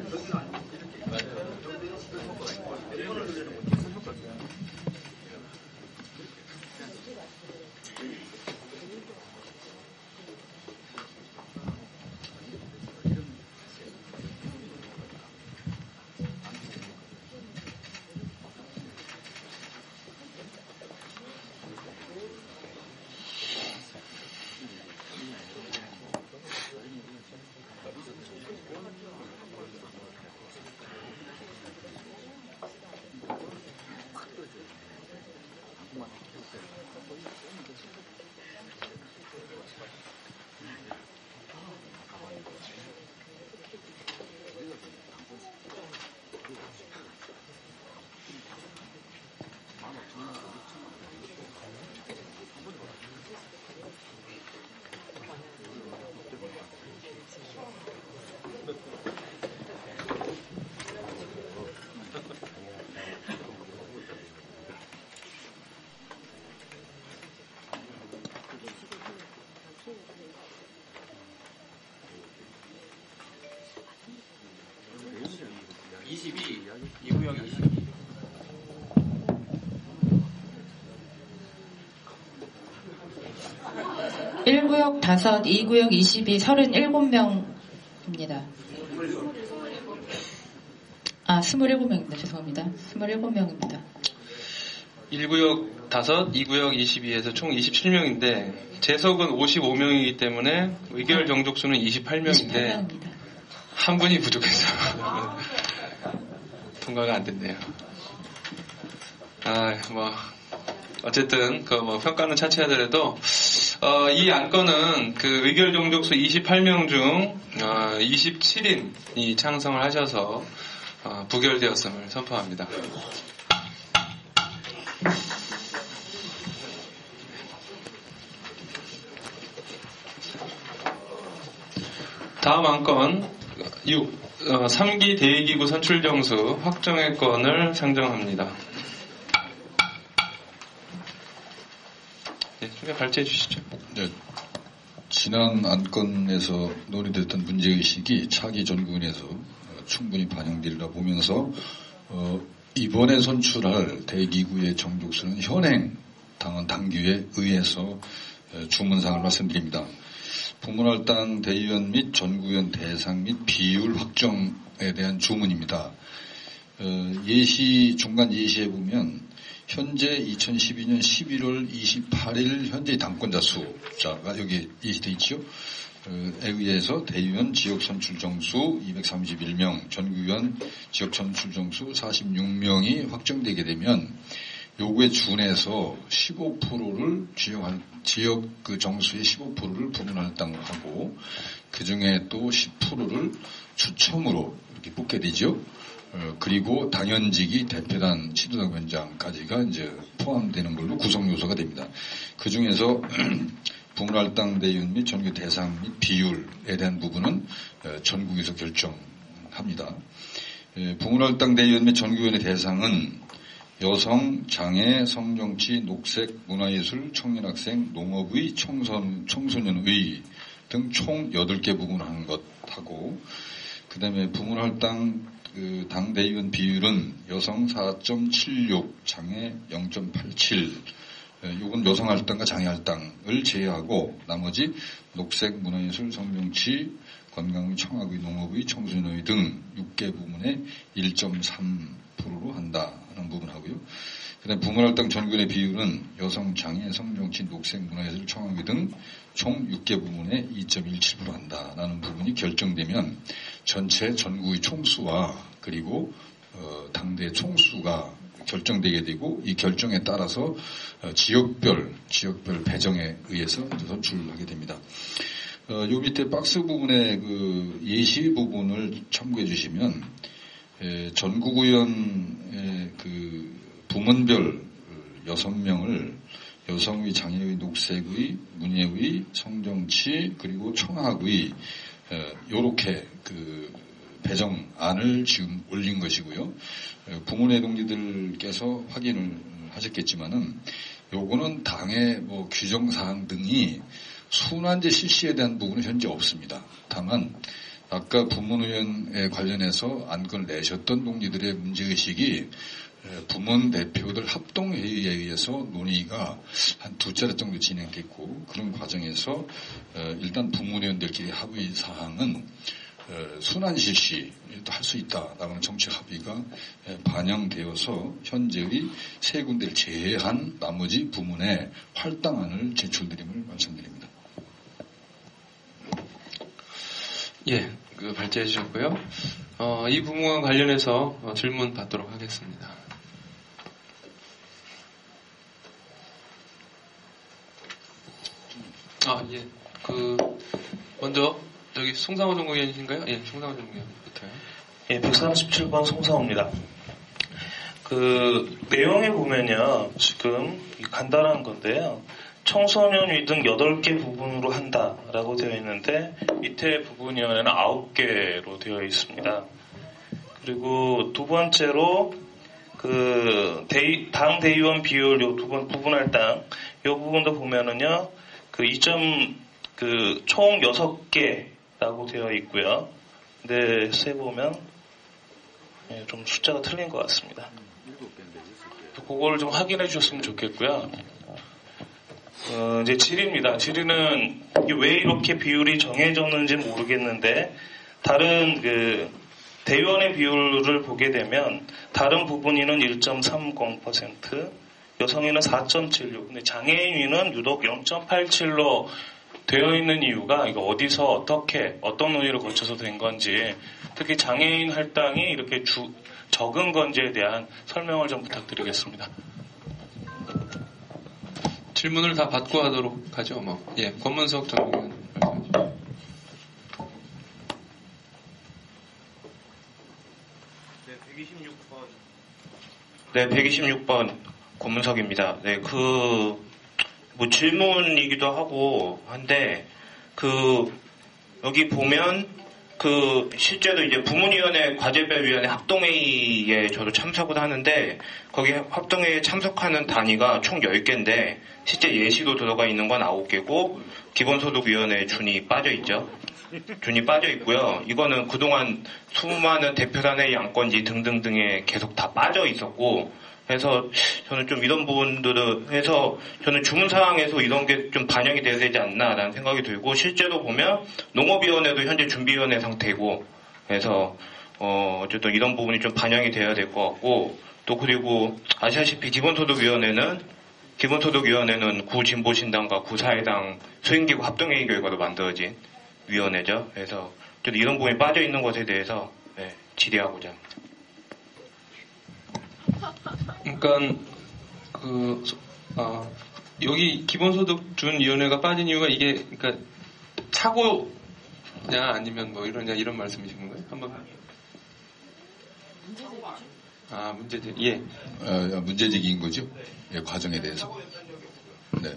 이구역 22.
(1구역 5, 2구역 22) 37명입니다. 27명입니다. 죄송합니다. 27명입니다.
1구역 5, 2구역 22에서 총 27명인데 재석은 55명이기 때문에 의결 정족수는 28명인데
28명입니다.
한 분이 부족해서 통과가 안 됐네요. 어쨌든 평가는 차치하더라도 이 안건은 그 의결 정족수 28명 중 27인이 찬성을 하셔서 부결되었음을 선포합니다. 다음 안건 6. 3기 대기구 선출정수 확정의 건을 상정합니다. 네, 좀 발제해 주시죠.
네, 지난 안건에서 논의됐던 문제의식이 차기 전국위원회에서 충분히 반영되리라 보면서 이번에 선출할 대기구의 정족수는 현행 당원 당규에 의해서 주문사항을 말씀드립니다. 부문할당 대의원 및 전구위원 대상 및 비율 확정에 대한 주문입니다. 중간 예시에 보면 현재 2012년 11월 28일 현재 당권자 숫자가 여기 예시되어 있죠. 에 의해서 대의원 지역 선출 정수 231명, 전구위원 지역 선출 정수 46명이 확정되게 되면 요구에 준해서 15%를 지역 그 정수의 15%를 부문할당을 하고 그 중에 또 10%를 추첨으로 이렇게 뽑게 되죠. 그리고 당연직이 대표단 시도당 위원장까지가 이제 포함되는 걸로 구성 요소가 됩니다. 그 중에서 부문할당 대의원 및 전교 대상 및 비율에 대한 부분은 전국에서 결정합니다. 부문할당 대의원 및 전국위원회 대상은 여성, 장애, 성정치, 녹색, 문화예술, 청년학생, 농업의, 청소년의 등 총 8개 부문을 하는 것하고 그 다음에 부문할당 당대의원 비율은 여성 4.76, 장애 0.87, 요건 여성할당과 장애할당을 제외하고 나머지 녹색, 문화예술, 성정치, 관광의, 청학의, 농업의, 청소년의 등 6개 부문의 1.3%로 한다는 부분하고요. 그다음 부문할당 전군의 비율은 여성, 장애, 성정치, 녹색, 문화예술, 청학의 등 총 6개 부문의 2.17% 한다라는 부분이 결정되면 전체 전국의 총수와 그리고 당대 총수가 결정되게 되고 이 결정에 따라서 지역별 배정에 의해서 선출하게 됩니다. 요 밑에 박스 부분의 그 예시 부분을 참고해 주시면 전국의원의 그 부문별 6명을 여성의, 장애의, 녹색의, 문예의, 성정치 그리고 청학의 요렇게 그 배정안을 지금 올린 것이고요. 부문회 동지들께서 확인을 하셨겠지만은 요거는 당의 뭐 규정사항 등이 순환제 실시에 대한 부분은 현재 없습니다. 다만 아까 부문의원에 관련해서 안건을 내셨던 동지들의 문제의식이 부문 대표들 합동회의에 의해서 논의가 한 2차례 정도 진행됐고 그런 과정에서 일단 부문의원들끼리 합의 사항은 순환 실시도 할 수 있다라는 정책 합의가 반영되어서 현재의 3군데를 제외한 나머지 부문에 할당안을 제출드림을 말씀드립니다.
예, 발제해 주셨고요. 이 부문과 관련해서 질문 받도록 하겠습니다. 예. 먼저, 여기 송상호 전국위원이신가요? 예, 송상호 전국위원부터요.
예, 137번 송상호입니다. 내용에 보면요, 지금 간단한 건데요. 청소년 등 8개 부분으로 한다라고 되어 있는데, 밑에 부분위원회는 9개로 되어 있습니다. 그리고 두 번째로, 당 대의원 비율, 부분할당, 이 부분도 보면은요, 총 6개라고 되어 있고요. 근데 세보면, 좀 숫자가 틀린 것 같습니다. 그걸 좀 확인해 주셨으면 좋겠고요. 이제 질의입니다. 질의는 왜 이렇게 비율이 정해졌는지 모르겠는데, 다른 대의원의 비율을 보게 되면, 다른 부분위는 1.30%, 여성위는 4.76, 근데 장애인위는 유독 0.87로 되어 있는 이유가 이거 어디서 어떤 논의를 거쳐서 된 건지, 특히 장애인 할당이 이렇게 적은 건지에 대한 설명을 좀 부탁드리겠습니다.
질문을 다 받고 하도록 하죠. 예, 권문석 전국위원 말씀하시죠.
네, 126번 권문석입니다. 네, 질문이기도 하고 한데, 여기 보면, 실제로 이제 부문위원회, 과제별위원회 합동회의에 저도 참석을 하는데, 거기 합동회의에 참석하는 단위가 총 10개인데, 실제 예시도 들어가 있는 건 9개고, 기본소득위원회 준이 빠져 있죠. 준이 빠져 있고요. 이거는 그동안 수많은 대표단회의 안건지 등등등에 계속 다 빠져 있었고, 해서 저는 좀 이런 부분들을 해서 저는 주문사항에서 이런 게 좀 반영이 돼야 되지 않나라는 생각이 들고, 실제로 보면 농업위원회도 현재 준비위원회 상태고, 그래서 어쨌든 이런 부분이 좀 반영이 돼야 될 것 같고, 또 그리고 아시다시피 기본소득위원회는 구진보신당과 구사회당 수행기구 합동회의 결과로 만들어진 위원회죠. 그래서 좀 이런 부분이 빠져 있는 것에 대해서 질의하고자 합니다.
그러니까 여기 기본소득준위원회가 빠진 이유가 이게 그러니까 착오냐 아니면 이런 말씀이신 건가요? 한번. 문제제기. 예.
문제제기인 거죠? 예, 과정에 대해서. 네.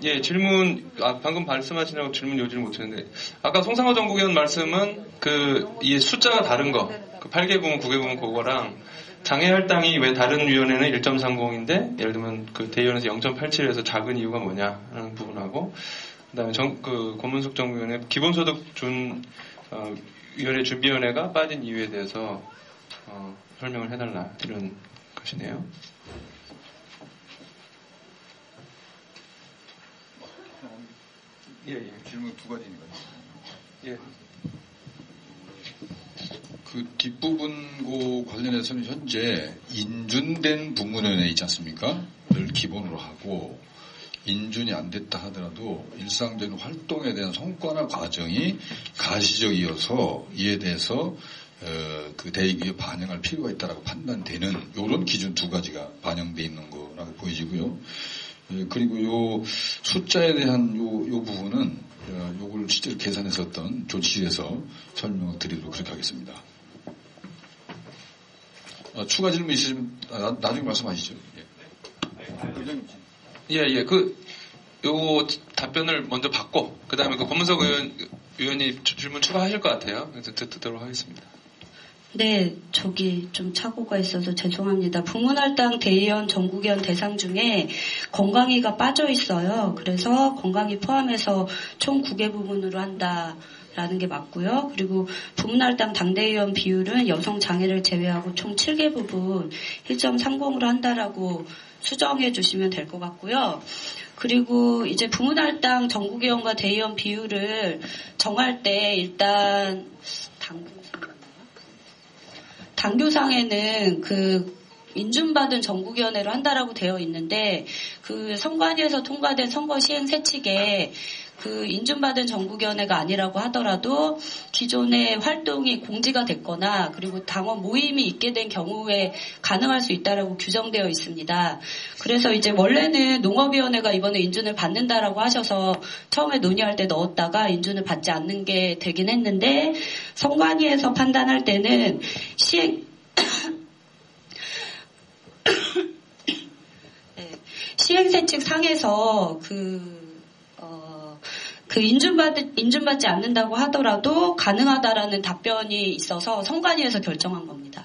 예, 질문, 방금 말씀하시냐고 질문 요지를 못했는데, 아까 송상호 전국위원 말씀은 이 숫자가 다른 거, 8개 부문, 9개 부문 그거랑, 장애 할당이 왜 다른 위원회는 1.30인데, 예를 들면 대의원에서 0.87에서 작은 이유가 뭐냐라는 부분하고, 그 다음에 권문숙 전국위원회 기본소득 위원회 준비위원회가 빠진 이유에 대해서 설명을 해달라 이런 것이네요.
예. 질문 두 가지니까요.
예.
그 뒷부분 관련해서는 현재 인준된 부문위원회 있지 않습니까? 를 기본으로 하고 인준이 안 됐다 하더라도 일상적인 활동에 대한 성과나 과정이 가시적이어서 이에 대해서 그 대의기에 반영할 필요가 있다라고 판단되는 이런 기준 두 가지가 반영돼 있는 거라고 보여지고요. 그리고 요 숫자에 대한 요 부분은 요걸 실제로 계산해서 어떤 조치에서 설명을 드리도록 그렇게 하겠습니다. 추가 질문 있으시면 나중에 말씀하시죠.
예. 요 답변을 먼저 받고 그다음에 그 권문석 의원이 질문 추가하실 것 같아요. 그래서 듣도록 하겠습니다.
네, 저기 좀 착오가 있어서 죄송합니다. 부문할당 대의원 전국위원 대상 중에 건강위가 빠져 있어요. 그래서 건강위 포함해서 총 9개 부문으로 한다라는 게 맞고요. 그리고 부문할당 당대의원 비율은 여성 장애를 제외하고 총 7개 부분 1.30으로 한다라고 수정해 주시면 될 것 같고요. 그리고 이제 부문할당 전국위원과 대의원 비율을 정할 때 일단 당교상에는 그 인준받은 전국위원회로 한다라고 되어 있는데 그 선관위에서 통과된 선거 시행 세칙에 그 인준받은 전국위원회가 아니라고 하더라도 기존의 활동이 공지가 됐거나 그리고 당원 모임이 있게 된 경우에 가능할 수 있다라고 규정되어 있습니다. 그래서 이제 원래는 농업위원회가 이번에 인준을 받는다라고 하셔서 처음에 논의할 때 넣었다가 인준을 받지 않는 게 되긴 했는데 선관위에서 판단할 때는 시행세칙 상에서 인준받지 않는다고 하더라도 가능하다라는 답변이 있어서 선관위에서 결정한 겁니다.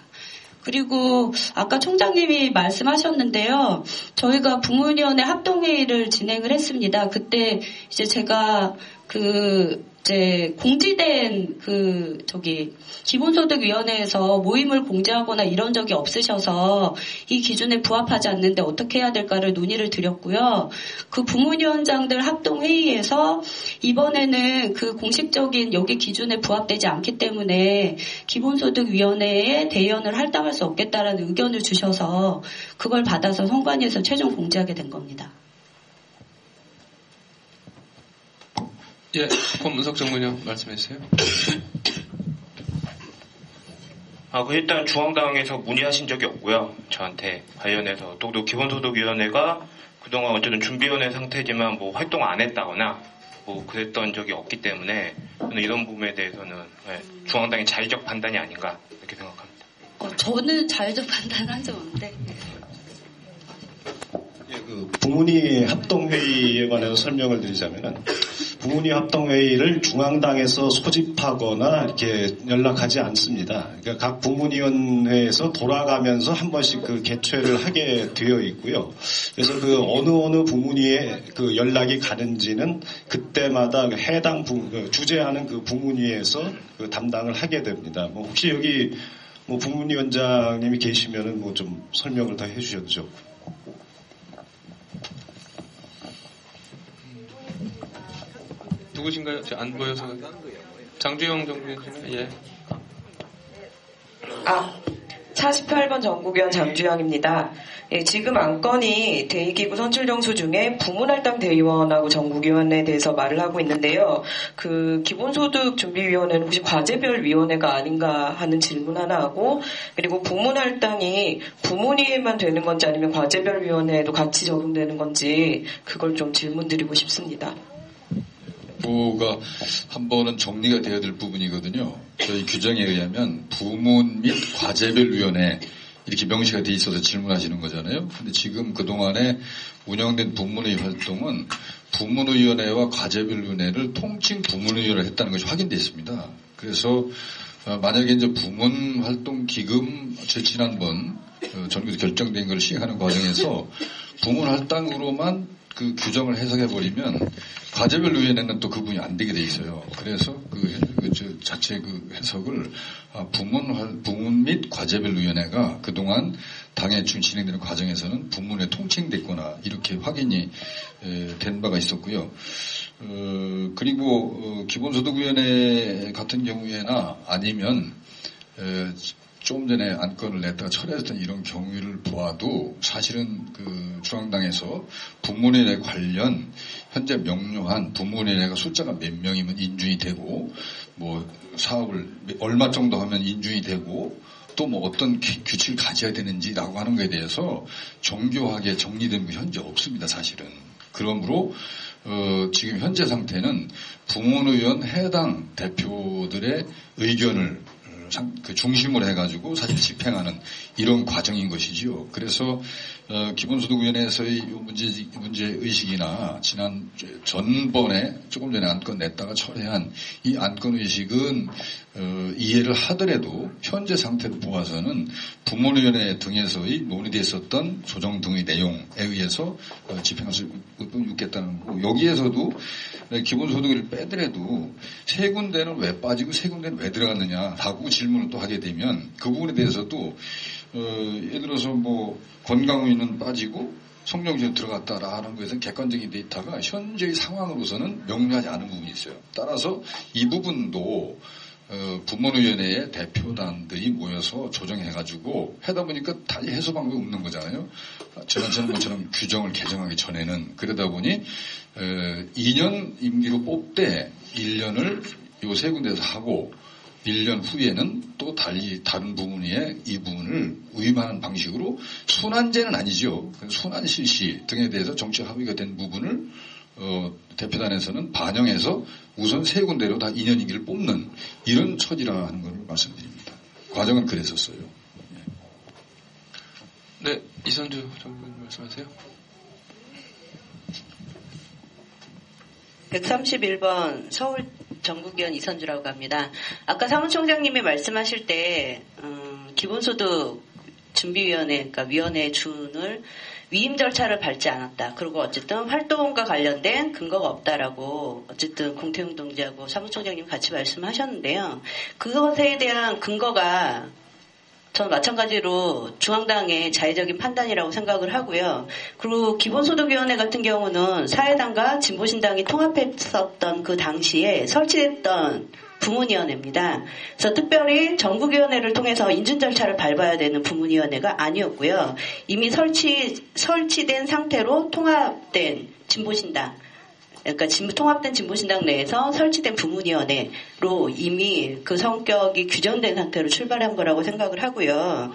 그리고 아까 총장님이 말씀하셨는데요. 저희가 부문위원회 합동회의를 진행을 했습니다. 그때 이제 제가 이제 공지된 기본소득위원회에서 모임을 공지하거나 이런 적이 없으셔서 이 기준에 부합하지 않는데 어떻게 해야 될까를 논의를 드렸고요. 그 부문위원장들 합동회의에서 이번에는 그 공식적인 여기 기준에 부합되지 않기 때문에 기본소득위원회에 대의원을 할당할 수 없겠다라는 의견을 주셔서 그걸 받아서 선관위에서 최종 공지하게 된 겁니다.
예, 권문석 정무위원 말씀해 주세요.
일단 중앙당에서 문의하신 적이 없고요. 저한테 관련해서 또 기본소득위원회가 그동안 어쨌든 준비위원회 상태지만 뭐 활동 안 했다거나 뭐 그랬던 적이 없기 때문에 저는 이런 부분에 대해서는 중앙당의 자의적 판단이 아닌가 이렇게 생각합니다.
저는 자의적 판단한 적 없는데.
부문위 합동회의에 관해서 설명을 드리자면은 부문위 합동회의를 중앙당에서 소집하거나 이렇게 연락하지 않습니다. 그러니까 각 부문위원회에서 돌아가면서 한 번씩 그 개최를 하게 되어 있고요. 그래서 그 어느 부문위에 그 연락이 가는지는 그때마다 해당 주재하는 그 부문위에서 그 담당을 하게 됩니다. 뭐 혹시 여기 뭐 부문위원장님이 계시면은 뭐 좀 설명을 더 해주셔도 좋고.
누구신가요? 안 보여서. 장주영 정부위원장. 예.
48번 전국위원 장주영입니다. 예, 지금 안건이 대의기구 선출정수 중에 부문할당 대의원하고 전국위원회에 대해서 말을 하고 있는데요. 그 기본소득준비위원회는 혹시 과제별 위원회가 아닌가 하는 질문 하나 하고, 그리고 부문할당이 부문위에만 되는 건지 아니면 과제별 위원회에도 같이 적용되는 건지 그걸 좀 질문드리고 싶습니다.
부가 한 번은 정리가 되어야 될 부분이거든요. 저희 규정에 의하면 부문 및 과제별 위원회 이렇게 명시가 돼 있어서 질문하시는 거잖아요. 근데 지금 그동안에 운영된 부문의 활동은 부문의원회와 과제별 위원회를 통칭 부문의원을 했다는 것이 확인되어 있습니다. 그래서 만약에 이제 부문 활동 기금 지난번 전국에서 결정된 걸 시행하는 과정에서 부문 할당으로만 그 규정을 해석해버리면 과제별 위원회는 또 그분이 안 되게 돼 있어요. 그래서 자체 그 해석을 부문 및 과제별 위원회가 그동안 당에 진행되는 과정에서는 부문에 통칭됐거나 이렇게 확인이 된 바가 있었고요. 그리고 기본소득위원회 같은 경우에나 아니면 조금 전에 안건을 냈다가 철회했던 이런 경우를 보아도 사실은 그 중앙당에서 부문위원회 관련 현재 명료한 부문위원회가 숫자가 몇 명이면 인준이 되고 뭐 사업을 얼마 정도 하면 인준이 되고 또 뭐 어떤 규칙을 가져야 되는지라고 하는 것에 대해서 정교하게 정리된 게 현재 없습니다. 사실은. 그러므로 지금 현재 상태는 부문의원 해당 대표들의 의견을 그 중심으로 해가지고 사실 집행하는 이런 과정인 것이지요. 그래서 기본소득위원회에서의 문제 의식이나 전번에 조금 전에 안건 냈다가 철회한 이 안건 의식은 이해를 하더라도 현재 상태를 보아서는 부문위원회 등에서의 논의됐었던 조정 등의 내용에 의해서 집행할 수 있겠다는 거고, 여기에서도 기본소득을 빼더라도 세 군데는 왜 빠지고 세 군데는 왜 들어갔느냐라고 질문을 또 하게 되면 그 부분에 대해서도 예를 들어서 뭐 권강우인은 빠지고 성령지는 들어갔다라는 것에서는 객관적인 데이터가 현재의 상황으로서는 명료하지 않은 부분이 있어요. 따라서 이 부분도 부문위원회의 대표단들이 모여서 조정해가지고 하다 보니까 달리 해소 방법이 없는 거잖아요. 지난번 것처럼 규정을 개정하기 전에는. 그러다 보니 2년 임기로 뽑되 1년을 요 세 군데에서 하고 1년 후에는 또 달리 다른 부문에 이 부분을 위임하는 방식으로 순환제는 아니죠. 순환 실시 등에 대해서 정치 합의가 된 부분을 대표단에서는 반영해서 우선 세 군데로 다 2년 임기를 뽑는 이런 처지라는 걸 말씀드립니다. 과정은 그랬었어요.
네, 이선주 장관님 말씀하세요.
131번 서울 전국위원 이선주라고 합니다. 아까 사무총장님이 말씀하실 때 기본소득 준비위원회, 그러니까 위원회 준을 위임 절차를 밟지 않았다. 그리고 어쨌든 활동과 관련된 근거가 없다라고 어쨌든 공태웅 동지하고 사무총장님 같이 말씀하셨는데요. 그것에 대한 근거가 저는 마찬가지로 중앙당의 자의적인 판단이라고 생각을 하고요. 그리고 기본소득위원회 같은 경우는 사회당과 진보신당이 통합했었던 그 당시에 설치됐던 부문위원회입니다. 그래서 특별히 전국위원회를 통해서 인준 절차를 밟아야 되는 부문위원회가 아니었고요. 이미 설치된 상태로 통합된 진보신당, 그러니까 통합된 진보신당 내에서 설치된 부문위원회로 이미 그 성격이 규정된 상태로 출발한 거라고 생각을 하고요.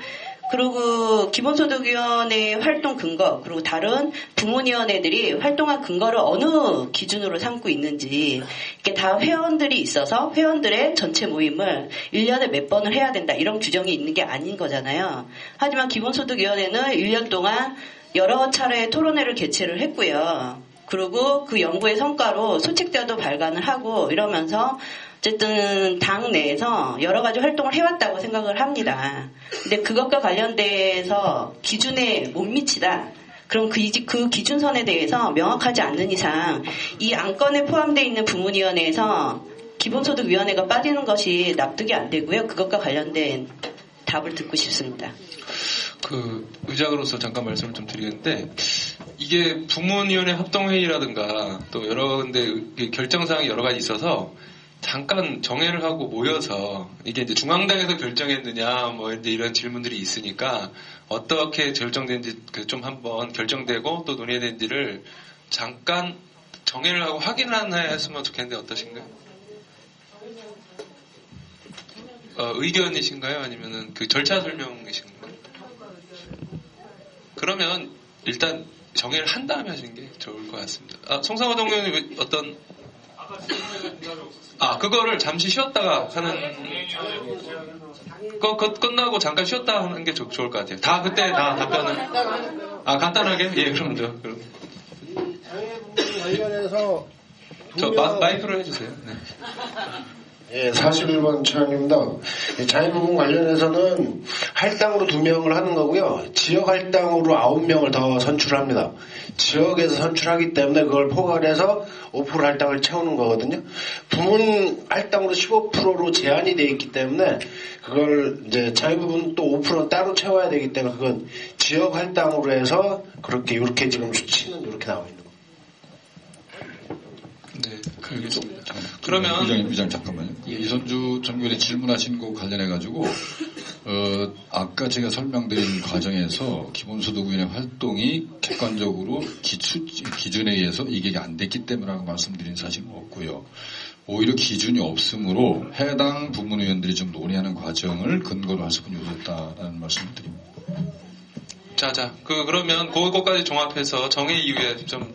그리고 기본소득위원회 활동 근거, 그리고 다른 부문위원회들이 활동한 근거를 어느 기준으로 삼고 있는지, 이게 다 회원들이 있어서 회원들의 전체 모임을 1년에 몇 번을 해야 된다, 이런 규정이 있는 게 아닌 거잖아요. 하지만 기본소득위원회는 1년 동안 여러 차례 토론회를 개최를 했고요. 그리고 그 연구의 성과로 수칙자도 발간을 하고 이러면서 어쨌든 당 내에서 여러 가지 활동을 해왔다고 생각을 합니다. 근데 그것과 관련돼서 기준에 못 미치다. 그럼 그 기준선에 대해서 명확하지 않는 이상 이 안건에 포함되어 있는 부문위원회에서 기본소득위원회가 빠지는 것이 납득이 안 되고요. 그것과 관련된 답을 듣고 싶습니다.
그 의장으로서 잠깐 말씀을 좀 드리겠는데, 이게 부문위원회 합동회의라든가 또 여러 군데 결정사항이 여러 가지 있어서 잠깐 정회를 하고 모여서 이게 이제 중앙당에서 결정했느냐 뭐 이런 질문들이 있으니까 어떻게 결정된지 좀 한번 결정되고 또 논의된지를 잠깐 정회를 하고 확인을 하나 했으면 좋겠는데 어떠신가요? 의견이신가요? 아니면은 그 절차 설명이신가요? 그러면 일단 정회를 한 다음에 하시는 게 좋을 것 같습니다. 송상호 동의원님 어떤 그거를 잠시 쉬었다가 하는 끝나고 잠깐 쉬었다 하는 게 좋을 것 같아요. 다 그때 다 답변을 간단하게 그럼요. 그럼
관련해서
저 마이크로 해주세요. 네.
예, 41번 차장입니다. 자유부분 관련해서는 할당으로 2명을 하는 거고요. 지역 할당으로 9명을 더 선출합니다. 지역에서 선출하기 때문에 그걸 포괄해서 5% 할당을 채우는 거거든요. 부문 할당으로 15%로 제한이 돼 있기 때문에 그걸 이제 자유 부분 또 5% 따로 채워야 되기 때문에 그건 지역 할당으로 해서 이렇게 지금 수치는 이렇게 나와 있는 거예요.
네, 알겠습니다. 그러면
위원장님 잠깐만요. 이선주 전 의원이 질문하신 거 관련해 가지고 아까 제가 설명드린 과정에서 기본소득위원회 활동이 객관적으로 기준에 의해서 이게 안 됐기 때문이라고 말씀드린 사실은 없고요. 오히려 기준이 없으므로 해당 부문위원들이 좀 논의하는 과정을 근거로 할 수는 요구했다는 말씀을 드립니다.
그러면 그것까지 종합해서 정회 이후에 좀